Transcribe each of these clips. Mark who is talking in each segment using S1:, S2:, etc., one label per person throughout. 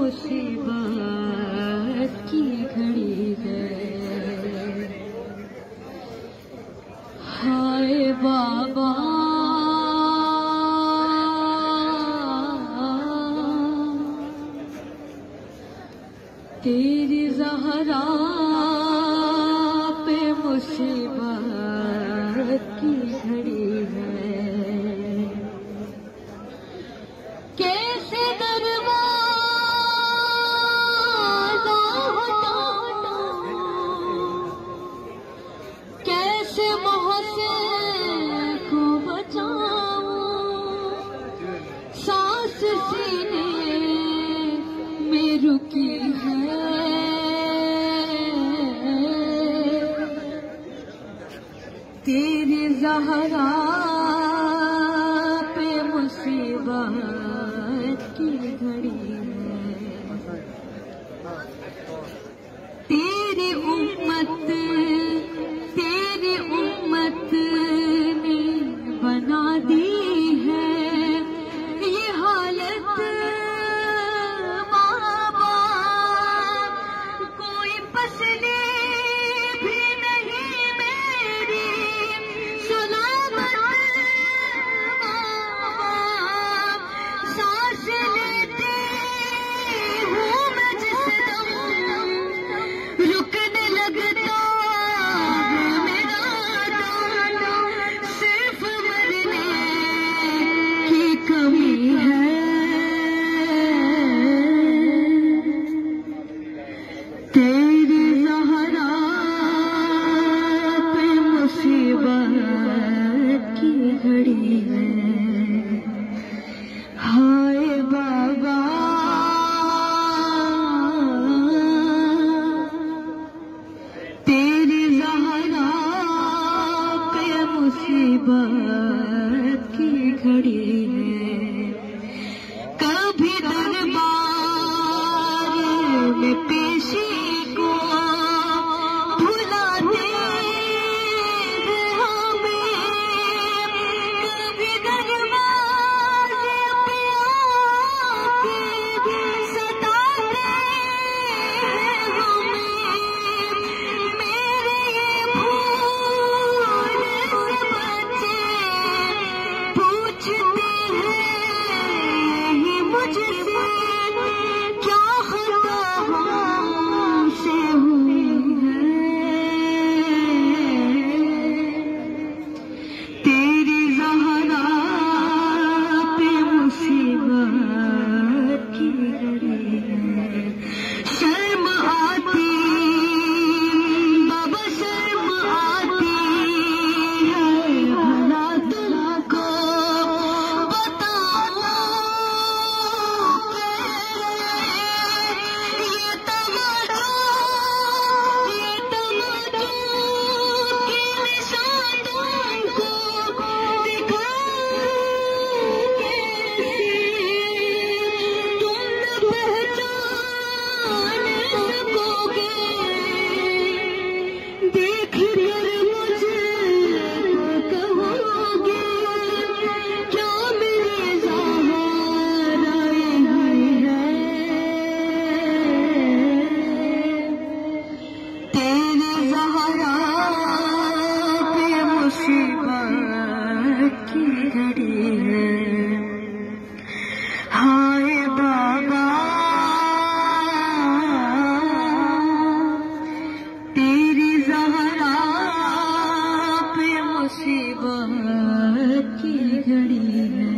S1: मुसीबत की घड़ी है। हाय बाबा तेरी ज़हरा पे मुसीबत की घड़ी है। कैसे दरवाज़ा हटाऊं, कैसे मोहसिन को बचाऊं, सांस सीने में रुकी है। तेरी ज़हरा पे मुसीबत की घड़ी है। तेरी उम्मत ने बना दी है ये हालत बाबा। कोई पसली भी नहीं मेरी सलामत बाबा। सांस लेती हूँ मैं जिस दम, रुकने लगता है मेरा दम। सिर्फ मरने की कमी है। तेरी ज़हरा पे मुसीबत की घड़ी है। हाय बाबा तेरी ज़हरा पे मुसीबत की घड़ी है। कभी दरबार में पेशी को भुलाते हैं हमें, कभी दरबार पे आके सताते हैं हमें। मेरे ये भूल से बच्चे पूछते हैं यही मुझसे, क्या खता हमसे हुई है। तेरी ज़हरा पे मुसीबत की घड़ी है। शर्म आती बाबा, शर्म आती है भला तुमको बताऊं कैसे। ये तमाचो के निशान तुमको दिखाऊं कैसे। तुम न पहचान सकोगे देख कर मुझे कहोगे, क्या मेरी ज़हरा यही है। तेरी ज़हरा पे मुसीबत की घड़ी है। हाय बाबा तेरी ज़हरा पे मुसीबत की घड़ी है।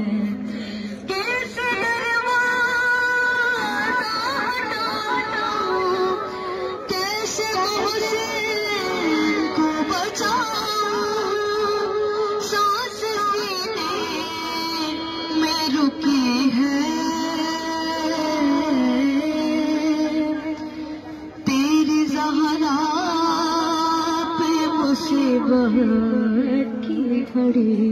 S1: कैसे दरवाज़ा हटाऊं, कैसे मोहसिन को बचाऊं, सांस सीने में रुकी है। तेरी ज़हरा पे मुसीबत की घड़ी